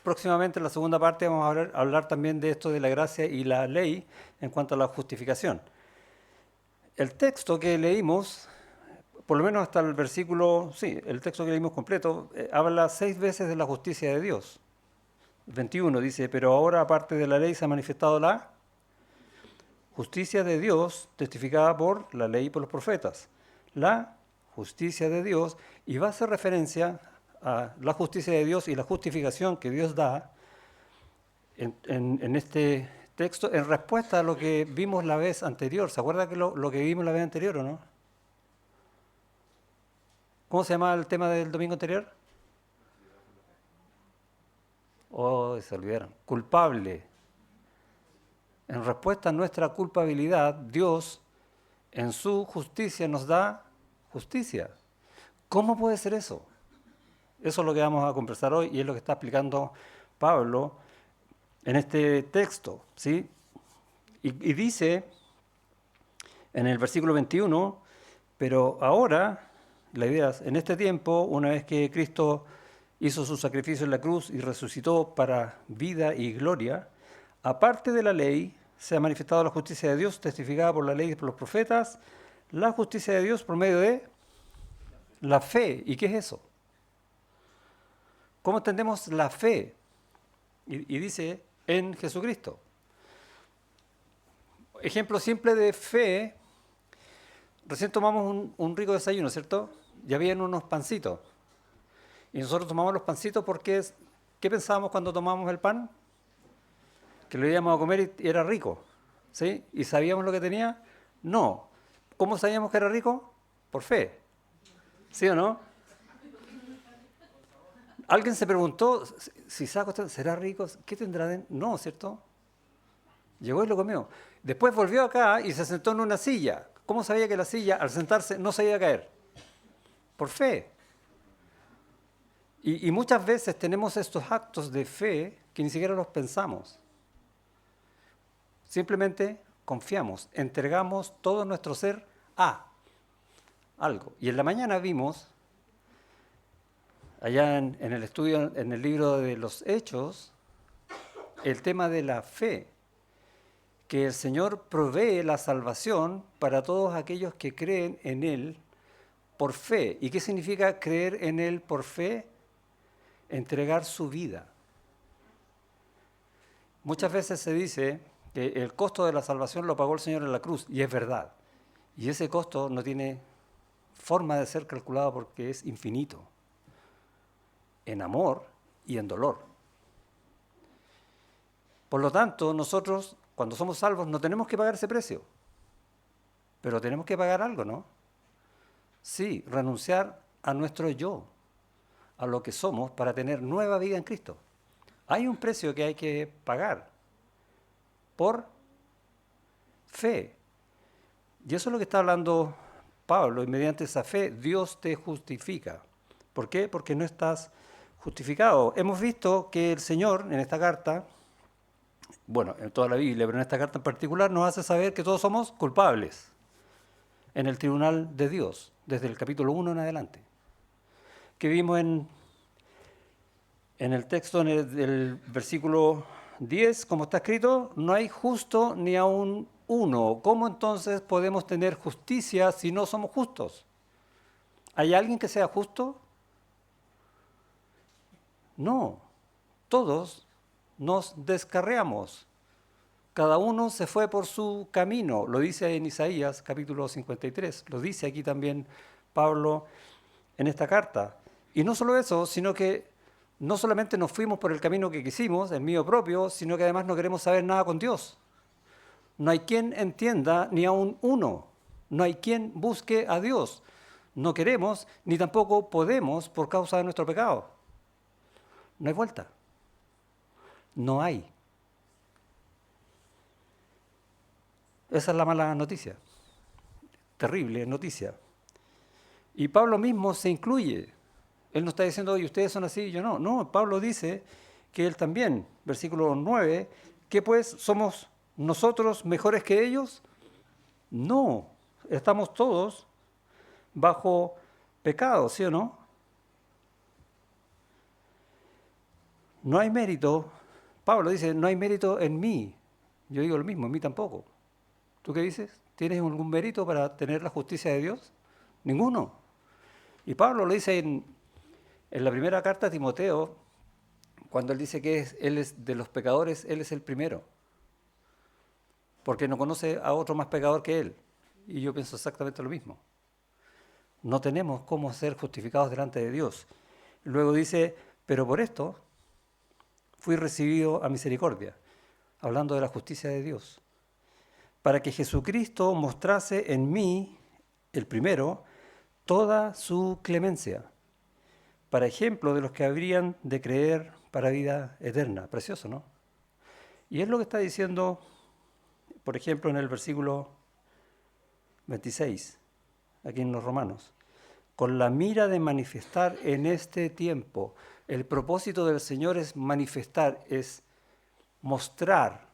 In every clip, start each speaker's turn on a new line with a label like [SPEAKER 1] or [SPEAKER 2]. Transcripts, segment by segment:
[SPEAKER 1] Próximamente en la segunda parte vamos a hablar también de esto de la gracia y la ley en cuanto a la justificación. El texto que leímos, por lo menos hasta el versículo, sí, el texto que leímos completo, habla 6 veces de la justicia de Dios. 21 dice, pero ahora aparte de la ley se ha manifestado la justicia de Dios testificada por la ley y por los profetas. La justicia de Dios, y va a hacer referencia a la justicia de Dios y la justificación que Dios da en este texto en respuesta a lo que vimos la vez anterior. ¿Se acuerda que lo que vimos la vez anterior o no? ¿Cómo se llama el tema del domingo anterior? Oh, se olvidaron. Culpable. En respuesta a nuestra culpabilidad, Dios en su justicia nos da justicia. ¿Cómo puede ser eso? Eso es lo que vamos a conversar hoy y es lo que está explicando Pablo en este texto, ¿sí? Y dice en el versículo 21, pero ahora, la idea es, en este tiempo, una vez que Cristo hizo su sacrificio en la cruz y resucitó para vida y gloria, aparte de la ley, se ha manifestado la justicia de Dios, testificada por la ley y por los profetas, la justicia de Dios por medio de la fe. ¿Y qué es eso? ¿Cómo entendemos la fe? Y dice, en Jesucristo. Ejemplo simple de fe, recién tomamos un rico desayuno, ¿cierto? Ya habían unos pancitos. Y nosotros tomamos los pancitos porque, ¿qué pensábamos cuando tomábamos el pan? Que lo íbamos a comer y era rico, ¿sí? ¿Y sabíamos lo que tenía? No. ¿Cómo sabíamos que era rico? Por fe. ¿Sí o no? Alguien se preguntó, si saco esto, ¿será rico? ¿Qué tendrá dentro? No, ¿cierto? Llegó y lo comió. Después volvió acá y se sentó en una silla. ¿Cómo sabía que la silla, al sentarse, no se iba a caer? Por fe. Y muchas veces tenemos estos actos de fe que ni siquiera los pensamos. Simplemente confiamos, entregamos todo nuestro ser a algo. Y en la mañana vimos, allá en el estudio, en el libro de los Hechos, el tema de la fe, que el Señor provee la salvación para todos aquellos que creen en Él por fe. ¿Y qué significa creer en Él por fe? Entregar su vida. Muchas veces se dice que el costo de la salvación lo pagó el Señor en la cruz, y es verdad. Y ese costo no tiene forma de ser calculado porque es infinito, en amor y en dolor. Por lo tanto, nosotros, cuando somos salvos, no tenemos que pagar ese precio, pero tenemos que pagar algo, ¿no? Sí, renunciar a nuestro yo, a lo que somos, para tener nueva vida en Cristo. Hay un precio que hay que pagar por fe. Y eso es lo que está hablando Pablo, y mediante esa fe Dios te justifica. ¿Por qué? Porque no estás justificado. Hemos visto que el Señor en esta carta, bueno, en toda la Biblia, pero en esta carta en particular, nos hace saber que todos somos culpables en el tribunal de Dios, desde el capítulo 1 en adelante. Que vimos en el texto, del versículo 10, como está escrito, no hay justo ni aun uno. ¿Cómo entonces podemos tener justicia si no somos justos? ¿Hay alguien que sea justo? No, todos nos descarriamos. Cada uno se fue por su camino, lo dice en Isaías capítulo 53, lo dice aquí también Pablo en esta carta. Y no solo eso, sino que no solamente nos fuimos por el camino que quisimos, el mío propio, sino que además no queremos saber nada con Dios. No hay quien entienda ni aun uno, no hay quien busque a Dios. No queremos ni tampoco podemos por causa de nuestro pecado. No hay vuelta. No hay. Esa es la mala noticia. Terrible noticia. Y Pablo mismo se incluye. Él no está diciendo, oye, ustedes son así y yo no. No, Pablo dice que él también, versículo 9, que pues somos nosotros mejores que ellos. No, estamos todos bajo pecado, ¿sí o no? No hay mérito, Pablo dice, no hay mérito en mí. Yo digo lo mismo, en mí tampoco. ¿Tú qué dices? ¿Tienes algún mérito para tener la justicia de Dios? Ninguno. Y Pablo lo dice en la primera carta a Timoteo, cuando él dice que él es de los pecadores, él es el primero, porque no conoce a otro más pecador que él. Y yo pienso exactamente lo mismo. No tenemos cómo ser justificados delante de Dios. Luego dice, pero por esto fui recibido a misericordia, hablando de la justicia de Dios, para que Jesucristo mostrase en mí, el primero, toda su clemencia, para ejemplo de los que habrían de creer para vida eterna. Precioso, ¿no? Y es lo que está diciendo, por ejemplo, en el versículo 26, aquí en los Romanos. Con la mira de manifestar en este tiempo. El propósito del Señor es manifestar, es mostrar,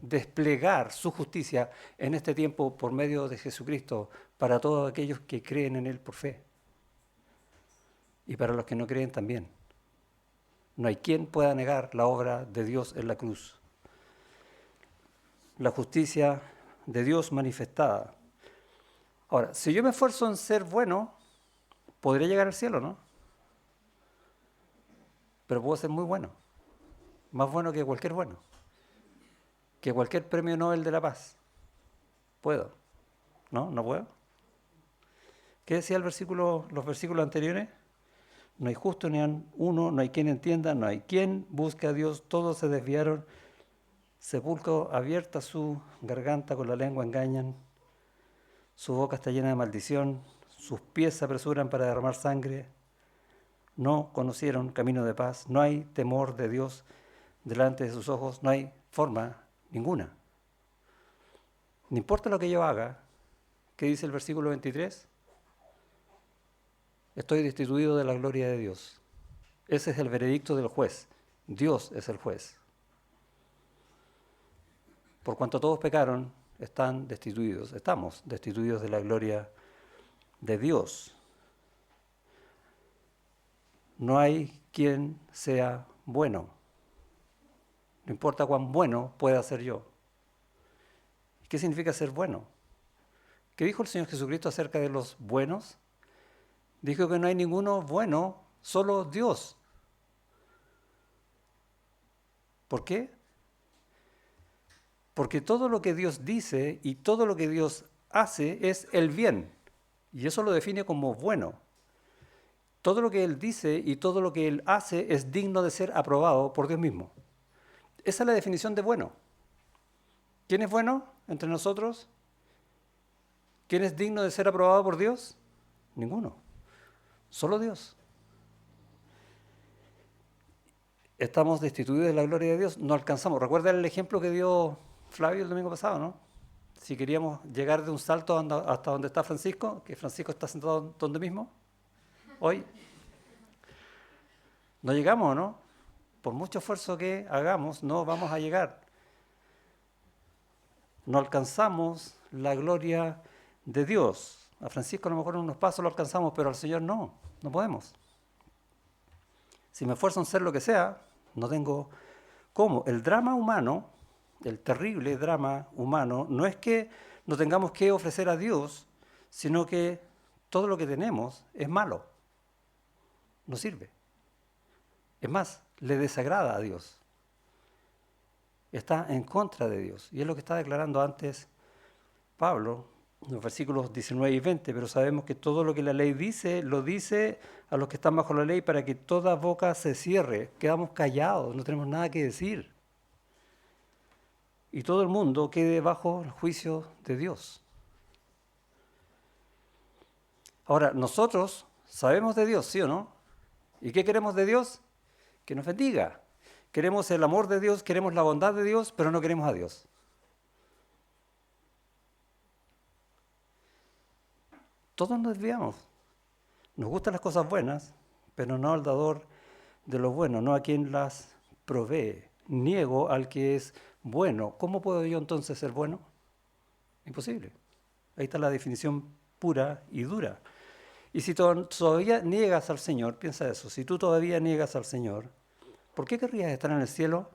[SPEAKER 1] desplegar su justicia en este tiempo por medio de Jesucristo para todos aquellos que creen en Él por fe. Y para los que no creen también. No hay quien pueda negar la obra de Dios en la cruz. La justicia de Dios manifestada. Ahora, si yo me esfuerzo en ser bueno, podría llegar al cielo, ¿no? Pero puedo ser muy bueno. Más bueno que cualquier bueno. Que cualquier premio Nobel de la Paz. ¿Puedo? ¿No? ¿No puedo? ¿Qué decía los versículos anteriores? No hay justo ni uno, no hay quien entienda, no hay quien busque a Dios, todos se desviaron. Sepulcro abierta su garganta, con la lengua engañan. Su boca está llena de maldición, sus pies se apresuran para derramar sangre. No conocieron camino de paz, no hay temor de Dios delante de sus ojos, no hay forma ninguna. No importa lo que yo haga, ¿qué dice el versículo 23? Estoy destituido de la gloria de Dios. Ese es el veredicto del juez. Dios es el juez. Por cuanto todos pecaron, estamos destituidos de la gloria de Dios. No hay quien sea bueno. No importa cuán bueno pueda ser yo. ¿Qué significa ser bueno? ¿Qué dijo el Señor Jesucristo acerca de los buenos? Dijo que no hay ninguno bueno, solo Dios. ¿Por qué? Porque todo lo que Dios dice y todo lo que Dios hace es el bien. Y eso lo define como bueno. Todo lo que Él dice y todo lo que Él hace es digno de ser aprobado por Dios mismo. Esa es la definición de bueno. ¿Quién es bueno entre nosotros? ¿Quién es digno de ser aprobado por Dios? Ninguno. Solo Dios. Estamos destituidos de la gloria de Dios, no alcanzamos. Recuerda el ejemplo que dio Flavio el domingo pasado, ¿no? Si queríamos llegar de un salto hasta donde está Francisco, que Francisco está sentado donde mismo, hoy, no llegamos, ¿no? Por mucho esfuerzo que hagamos, no vamos a llegar. No alcanzamos la gloria de Dios. A Francisco a lo mejor en unos pasos lo alcanzamos, pero al Señor no podemos. Si me esfuerzo en ser lo que sea, no tengo cómo. El drama humano, el terrible drama humano, no es que no tengamos que ofrecer a Dios, sino que todo lo que tenemos es malo. No sirve. Es más, le desagrada a Dios. Está en contra de Dios. Y es lo que está declarando antes Pablo, en los versículos 19 y 20, pero sabemos que todo lo que la ley dice, lo dice a los que están bajo la ley para que toda boca se cierre. Quedamos callados, no tenemos nada que decir. Y todo el mundo quede bajo el juicio de Dios. Ahora, nosotros sabemos de Dios, ¿sí o no? ¿Y qué queremos de Dios? Que nos bendiga. Queremos el amor de Dios, queremos la bondad de Dios, pero no queremos a Dios. Todos nos desviamos. Nos gustan las cosas buenas, pero no al dador de lo bueno, no a quien las provee. Niego al que es bueno. ¿Cómo puedo yo entonces ser bueno? Imposible. Ahí está la definición pura y dura. Y si todavía niegas al Señor, piensa eso, si tú todavía niegas al Señor, ¿Por qué querrías estar en el cielo?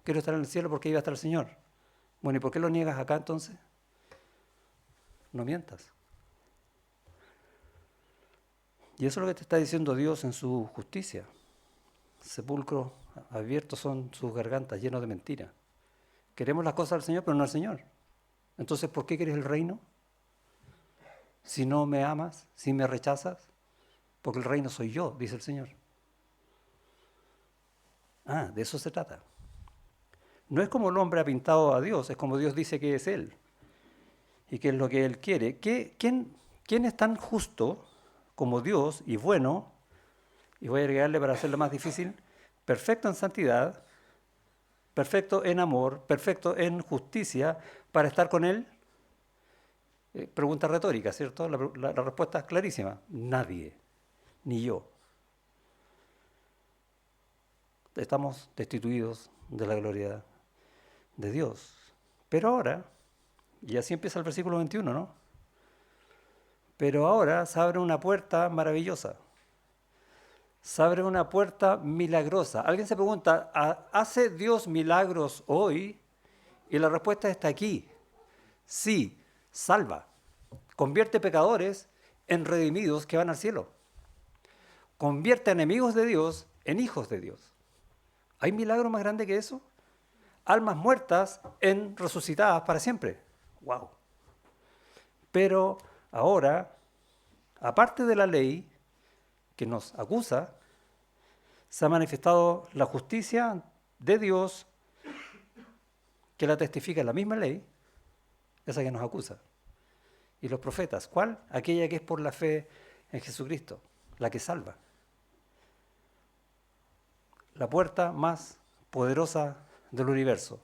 [SPEAKER 1] Quiero estar en el cielo porque ahí va a estar el Señor. Bueno, ¿y por qué lo niegas acá entonces? No mientas. Y eso es lo que te está diciendo Dios en su justicia. Sepulcros abiertos son sus gargantas, llenos de mentiras. Queremos las cosas del Señor, pero no al Señor. Entonces, ¿por qué quieres el reino? Si no me amas, si me rechazas, porque el reino soy yo, dice el Señor. De eso se trata. No es como el hombre ha pintado a Dios, es como Dios dice que es Él y que es lo que Él quiere. ¿Quién es tan justo como Dios y bueno, y voy a agregarle para hacerlo más difícil, perfecto en santidad, perfecto en amor, perfecto en justicia, para estar con Él? Pregunta retórica, ¿cierto? La respuesta es clarísima. Nadie, ni yo. Estamos destituidos de la gloria de Dios. Pero ahora, y así empieza el versículo 21, ¿no? Pero ahora se abre una puerta maravillosa. Se abre una puerta milagrosa. Alguien se pregunta, ¿hace Dios milagros hoy? Y la respuesta está aquí. Sí, salva. Convierte pecadores en redimidos que van al cielo. Convierte enemigos de Dios en hijos de Dios. ¿Hay milagro más grande que eso? Almas muertas en resucitadas para siempre. ¡Wow! Pero ahora, aparte de la ley que nos acusa, se ha manifestado la justicia de Dios que la testifica la misma ley, esa que nos acusa. Y los profetas, ¿cuál? Aquella que es por la fe en Jesucristo, la que salva. La puerta más poderosa del universo.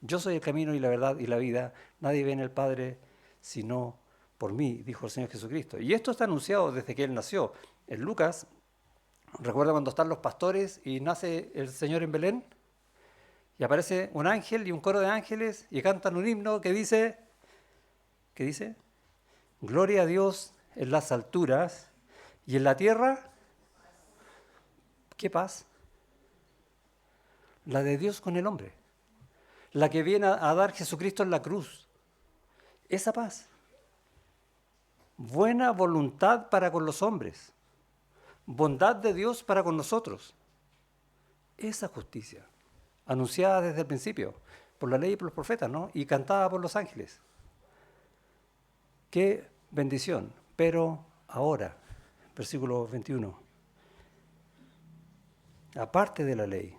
[SPEAKER 1] Yo soy el camino y la verdad y la vida. Nadie viene al Padre sino por mí, dijo el Señor Jesucristo. Y esto está anunciado desde que Él nació. En Lucas, recuerda cuando están los pastores y nace el Señor en Belén, y aparece un ángel y un coro de ángeles y cantan un himno que dice, ¿qué dice? Gloria a Dios en las alturas y en la tierra, ¿qué paz? La de Dios con el hombre, la que viene a dar Jesucristo en la cruz. Esa paz. Buena voluntad para con los hombres. Bondad de Dios para con nosotros. Esa justicia, anunciada desde el principio, por la ley y por los profetas, ¿no? Y cantada por los ángeles. Qué bendición. Pero ahora, versículo 21, aparte de la ley,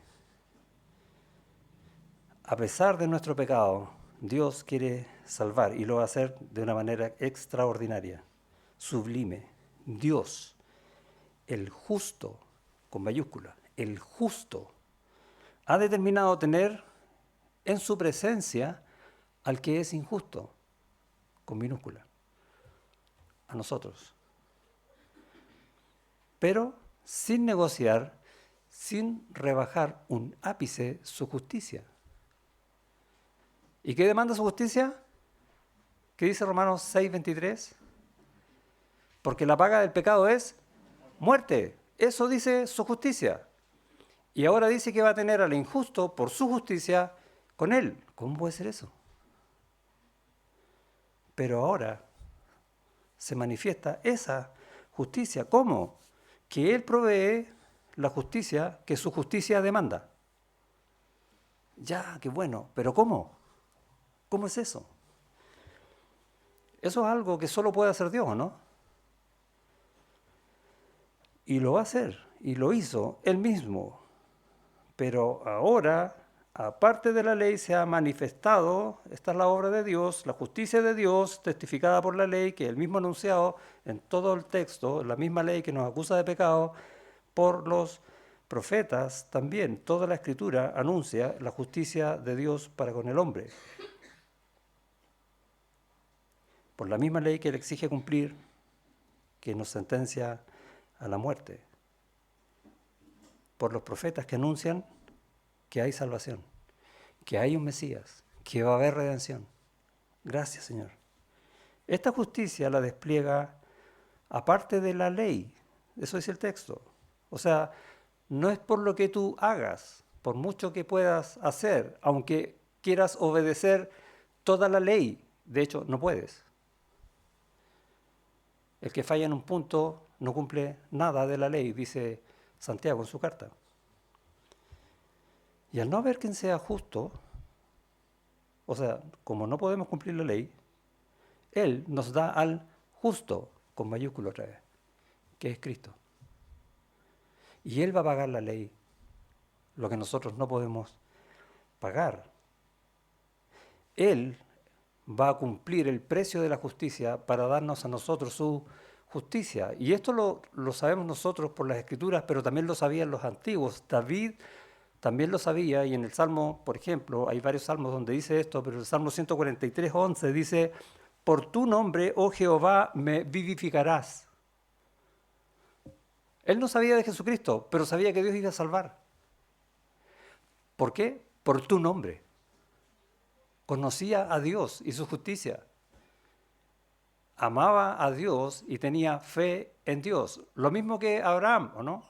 [SPEAKER 1] a pesar de nuestro pecado, Dios quiere salvar y lo va a hacer de una manera extraordinaria, sublime. Dios, el justo, con mayúscula, el justo, ha determinado tener en su presencia al que es injusto, con minúscula, a nosotros. Pero sin negociar, sin rebajar un ápice su justicia. ¿Y qué demanda su justicia? ¿Qué dice Romanos 6:23? Porque la paga del pecado es muerte. Eso dice su justicia. Y ahora dice que va a tener al injusto por su justicia con él. ¿Cómo puede ser eso? Pero ahora se manifiesta esa justicia. ¿Cómo? Que él provee la justicia que su justicia demanda. Ya, qué bueno. ¿Pero cómo? ¿Cómo es eso? Eso es algo que solo puede hacer Dios, ¿no? Y lo va a hacer, y lo hizo Él mismo. Pero ahora, aparte de la ley, se ha manifestado, esta es la obra de Dios, la justicia de Dios, testificada por la ley, que Él mismo ha anunciado en todo el texto, la misma ley que nos acusa de pecado, por los profetas también. Toda la Escritura anuncia la justicia de Dios para con el hombre. Por la misma ley que Él exige cumplir, que nos sentencia a la muerte. Por los profetas que anuncian que hay salvación, que hay un Mesías, que va a haber redención. Gracias, Señor. Esta justicia la despliega aparte de la ley. Eso dice el texto. O sea, no es por lo que tú hagas, por mucho que puedas hacer, aunque quieras obedecer toda la ley. De hecho, no puedes. El que falla en un punto no cumple nada de la ley, dice Santiago en su carta. Y al no haber quien sea justo, o sea, como no podemos cumplir la ley, Él nos da al justo, con mayúscula otra vez, que es Cristo. Y Él va a pagar la ley, lo que nosotros no podemos pagar. Él va a cumplir el precio de la justicia para darnos a nosotros su justicia. Y esto lo sabemos nosotros por las Escrituras, pero también lo sabían los antiguos. David también lo sabía, y en el Salmo, por ejemplo, hay varios salmos donde dice esto, pero el Salmo 143:11 dice: por tu nombre, oh Jehová, me vivificarás. Él no sabía de Jesucristo, pero sabía que Dios iba a salvar. ¿Por qué? Por tu nombre. Conocía a Dios y su justicia. Amaba a Dios y tenía fe en Dios. Lo mismo que Abraham, ¿o no?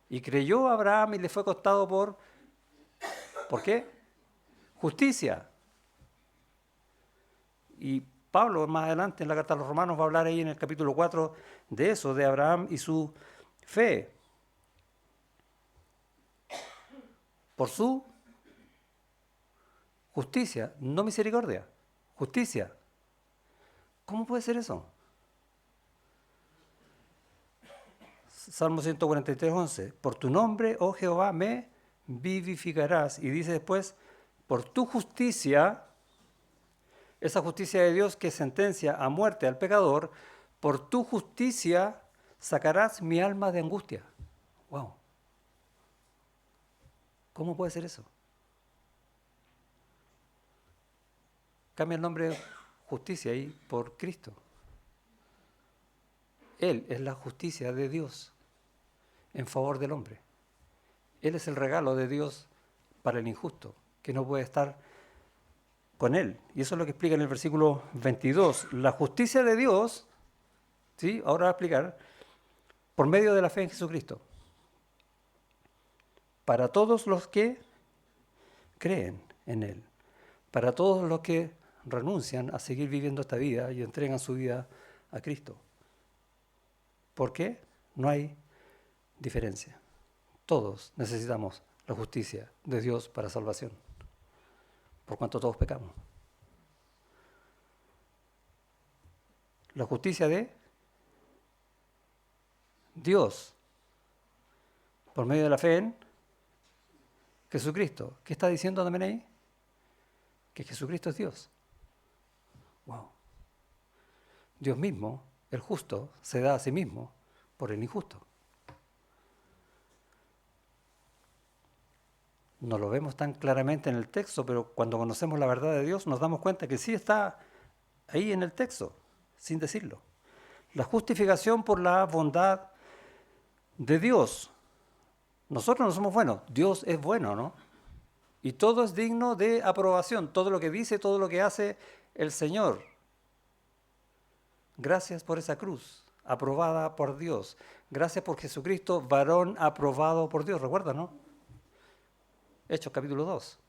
[SPEAKER 1] Y creyó a Abraham y le fue costado ¿por qué? Justicia. Y Pablo más adelante en la carta a los Romanos va a hablar ahí en el capítulo 4 de eso, de Abraham y su fe. Por su justicia, no misericordia, justicia. ¿Cómo puede ser eso? Salmo 143:11. Por tu nombre, oh Jehová, me vivificarás. Y dice después, por tu justicia, esa justicia de Dios que sentencia a muerte al pecador, por tu justicia sacarás mi alma de angustia. Wow. ¿Cómo puede ser eso? Cambia el nombre justicia ahí por Cristo. Él es la justicia de Dios en favor del hombre. Él es el regalo de Dios para el injusto, que no puede estar con él. Y eso es lo que explica en el versículo 22. La justicia de Dios, ¿sí? Ahora va a explicar, por medio de la fe en Jesucristo. Para todos los que creen en Él. Para todos los que renuncian a seguir viviendo esta vida y entregan su vida a Cristo. ¿Por qué? No hay diferencia. Todos necesitamos la justicia de Dios para salvación, por cuanto todos pecamos. La justicia de Dios, por medio de la fe en Jesucristo. ¿Qué está diciendo también ahí? Que Jesucristo es Dios. Wow. Dios mismo, el justo, se da a sí mismo por el injusto. No lo vemos tan claramente en el texto, pero cuando conocemos la verdad de Dios nos damos cuenta que sí está ahí en el texto, sin decirlo. La justificación por la bondad de Dios. Nosotros no somos buenos, Dios es bueno, ¿no? Y todo es digno de aprobación, todo lo que dice, todo lo que hace el Señor. Gracias por esa cruz, aprobada por Dios. Gracias por Jesucristo, varón aprobado por Dios. ¿Recuerdan, no? Hechos capítulo 2.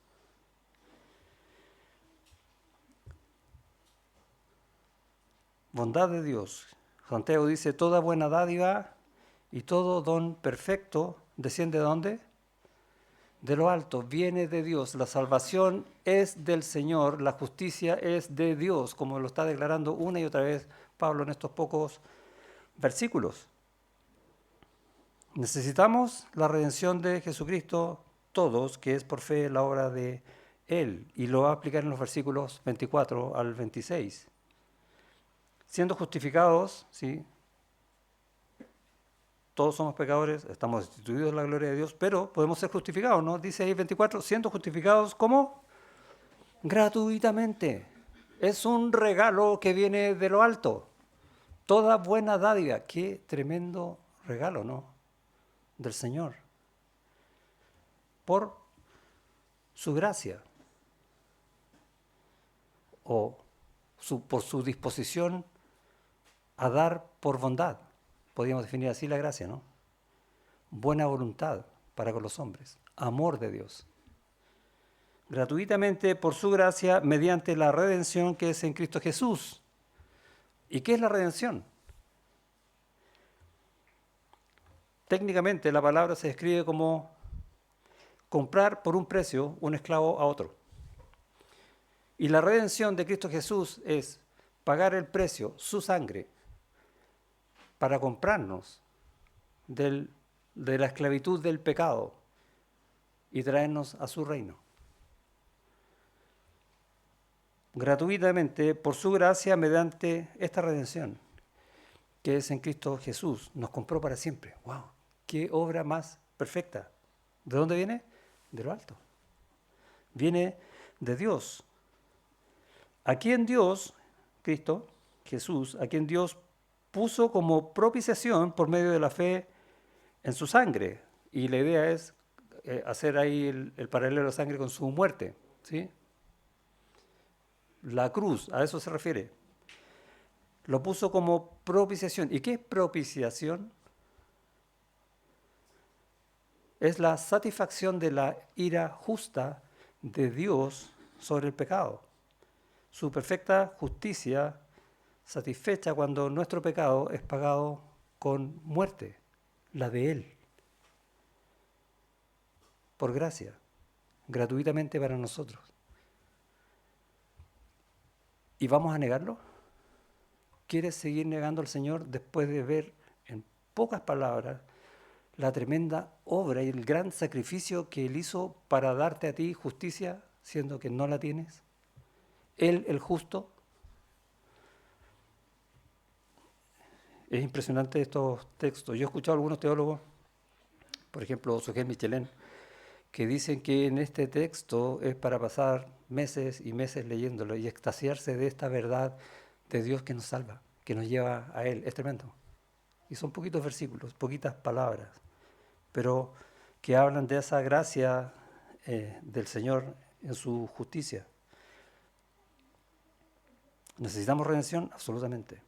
[SPEAKER 1] Bondad de Dios. Santiago dice, toda buena dádiva y todo don perfecto desciende ¿de dónde? De lo alto, viene de Dios. La salvación es del Señor, la justicia es de Dios, como lo está declarando una y otra vez Pablo en estos pocos versículos. Necesitamos la redención de Jesucristo todos, que es por fe la obra de Él, y lo va a aplicar en los versículos 24 al 26. Siendo justificados, ¿sí? Todos somos pecadores, estamos destituidos de la gloria de Dios, pero podemos ser justificados, ¿no? Dice ahí 24, siendo justificados, ¿cómo? Gratuitamente. Es un regalo que viene de lo alto. Toda buena dádiva. Qué tremendo regalo, ¿no? Del Señor. Por su gracia. O por su disposición a dar por bondad. Podríamos definir así la gracia, ¿no? buena voluntad para con los hombres, amor de Dios. Gratuitamente por su gracia mediante la redención que es en Cristo Jesús. ¿Y qué es la redención? Técnicamente la palabra se describe como comprar por un precio un esclavo a otro. Y la redención de Cristo Jesús es pagar el precio, su sangre, para comprarnos de la esclavitud del pecado y traernos a su reino. Gratuitamente, por su gracia, mediante esta redención, que es en Cristo Jesús, nos compró para siempre. ¡Wow! ¡Qué obra más perfecta! ¿De dónde viene? De lo alto. Viene de Dios. A quien Dios, Cristo, Jesús, a quien Dios puso como propiciación por medio de la fe en su sangre. Y la idea es hacer ahí el paralelo de la sangre con su muerte, ¿sí? La cruz, a eso se refiere. Lo puso como propiciación. ¿Y qué es propiciación? Es la satisfacción de la ira justa de Dios sobre el pecado. Su perfecta justicia satisfecha cuando nuestro pecado es pagado con muerte, la de Él, por gracia, gratuitamente para nosotros. ¿Y vamos a negarlo? ¿Quieres seguir negando al Señor después de ver en pocas palabras la tremenda obra y el gran sacrificio que Él hizo para darte a ti justicia, siendo que no la tienes? Él, el justo. Es impresionante estos textos. Yo he escuchado a algunos teólogos, por ejemplo, Sujel Michelén, que dicen que en este texto es para pasar meses y meses leyéndolo y extasiarse de esta verdad de Dios que nos salva, que nos lleva a Él. Es tremendo. Y son poquitos versículos, poquitas palabras, pero que hablan de esa gracia del Señor en su justicia. ¿Necesitamos redención? Absolutamente.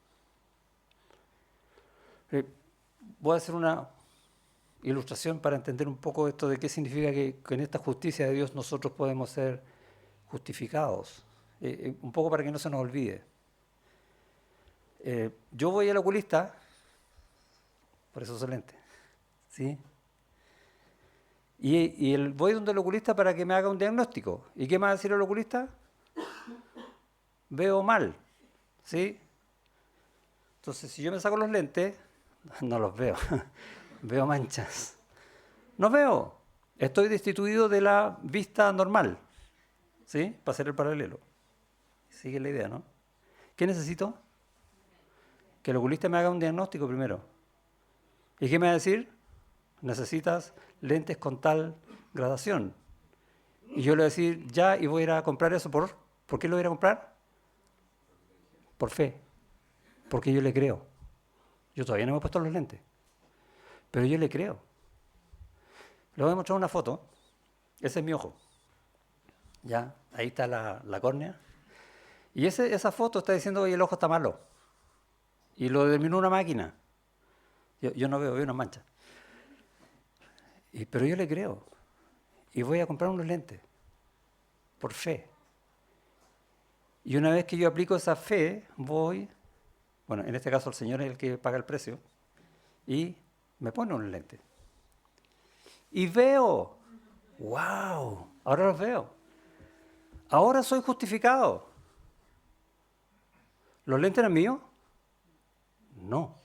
[SPEAKER 1] Voy a hacer una ilustración para entender un poco esto de qué significa que en esta justicia de Dios nosotros podemos ser justificados. Un poco para que no se nos olvide. Yo voy al oculista, por eso soy lente, ¿sí? Voy donde el oculista para que me haga un diagnóstico. ¿Y qué me va a decir el oculista? Veo mal, ¿sí? Entonces, si yo me saco los lentes, no los veo, veo manchas. No veo, estoy destituido de la vista normal, ¿sí? Para hacer el paralelo. Sigue la idea, ¿no? ¿Qué necesito? Que el oculista me haga un diagnóstico primero. ¿Y qué me va a decir? Necesitas lentes con tal gradación. Y yo le voy a decir, ya, y voy a ir a comprar eso. ¿Por qué lo voy a ir a comprar? Por fe. Porque yo le creo. Yo todavía no me he puesto los lentes, pero yo le creo. Le voy a mostrar una foto. Ese es mi ojo. Ya, ahí está la córnea. Y esa foto está diciendo que el ojo está malo. Y lo determinó una máquina. Yo no veo una mancha. Pero yo le creo. Y voy a comprar unos lentes. Por fe. Y una vez que yo aplico esa fe, voy, bueno, en este caso el Señor es el que paga el precio, y me pone unos lentes. Y veo, wow, ahora los veo. Ahora soy justificado. ¿Los lentes eran míos? No.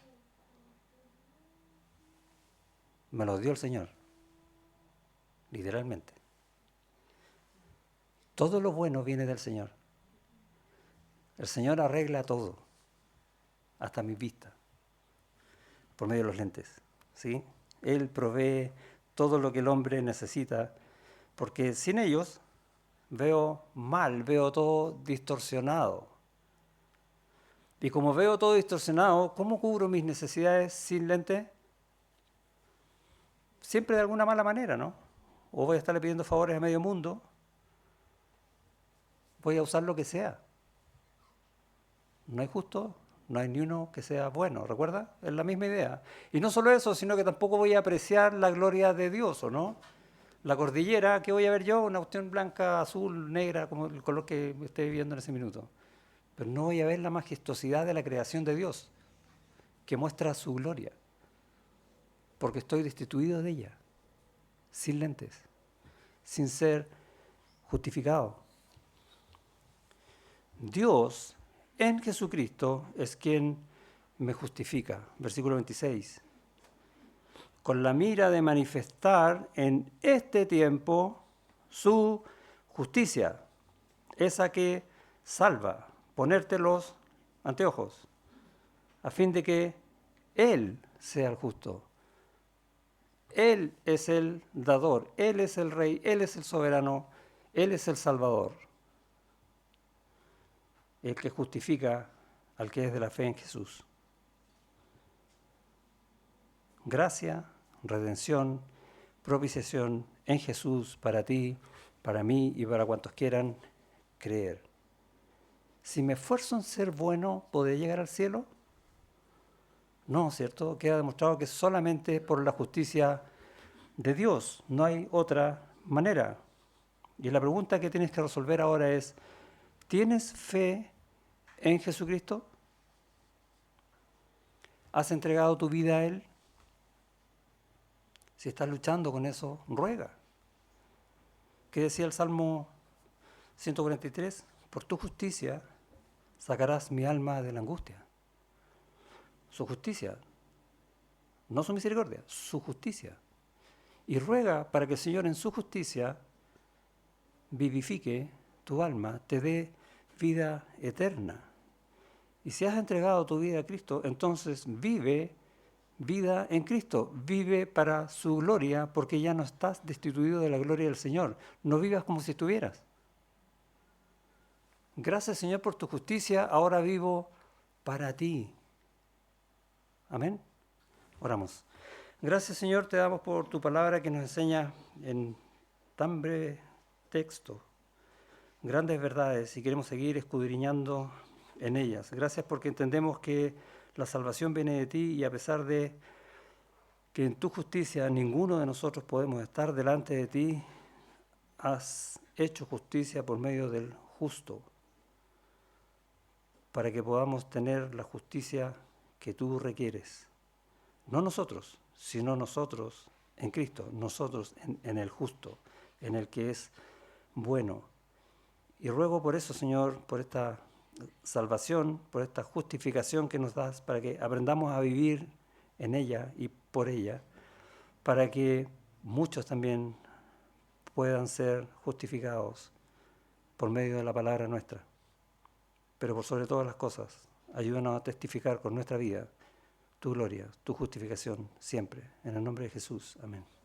[SPEAKER 1] Me los dio el Señor. Literalmente. Todo lo bueno viene del Señor. El Señor arregla todo, hasta mi vista, por medio de los lentes, ¿sí? Él provee todo lo que el hombre necesita, porque sin ellos veo mal, veo todo distorsionado. Y como veo todo distorsionado, ¿cómo cubro mis necesidades sin lentes? Siempre de alguna mala manera, ¿no? O voy a estarle pidiendo favores a medio mundo, voy a usar lo que sea. No hay justo no hay ni uno que sea bueno, ¿recuerda? Es la misma idea. Y no solo eso, sino que tampoco voy a apreciar la gloria de Dios, ¿o no? La cordillera, ¿qué voy a ver yo? Una cuestión blanca, azul, negra, como el color que esté viendo en ese minuto. Pero no voy a ver la majestuosidad de la creación de Dios, que muestra su gloria, porque estoy destituido de ella, sin lentes, sin ser justificado. Dios en Jesucristo es quien me justifica. Versículo 26. Con la mira de manifestar en este tiempo su justicia, esa que salva, ponerte los anteojos, a fin de que Él sea el justo. Él es el dador, Él es el rey, Él es el soberano, Él es el salvador, el que justifica al que es de la fe en Jesús. Gracia, redención, propiciación en Jesús para ti, para mí y para cuantos quieran creer. Si me esfuerzo en ser bueno, ¿podré llegar al cielo? No, ¿cierto? Queda demostrado que solamente por la justicia de Dios, no hay otra manera. Y la pregunta que tienes que resolver ahora es, ¿tienes fe en Jesucristo? ¿Has entregado tu vida a Él? Si estás luchando con eso, ruega. ¿Qué decía el Salmo 143? Por tu justicia sacarás mi alma de la angustia. Su justicia, no su misericordia, su justicia. Y ruega para que el Señor en su justicia vivifique tu alma, te dé vida eterna. Y si has entregado tu vida a Cristo, entonces vive vida en Cristo, vive para su gloria, porque ya no estás destituido de la gloria del Señor. No vivas como si estuvieras. Gracias, Señor, por tu justicia, ahora vivo para ti. Amén. Oramos. Gracias, Señor, te damos por tu palabra que nos enseña en tan breve texto grandes verdades y queremos seguir escudriñando en ellas. Gracias porque entendemos que la salvación viene de ti y a pesar de que en tu justicia ninguno de nosotros podemos estar delante de ti, has hecho justicia por medio del justo, para que podamos tener la justicia que tú requieres. No nosotros, sino nosotros en Cristo, nosotros en el justo, en el que es bueno. Y ruego por eso, Señor, por esta salvación, por esta justificación que nos das, para que aprendamos a vivir en ella y por ella, para que muchos también puedan ser justificados por medio de la palabra nuestra. Pero por sobre todas las cosas, ayúdanos a testificar con nuestra vida tu gloria, tu justificación siempre. En el nombre de Jesús. Amén.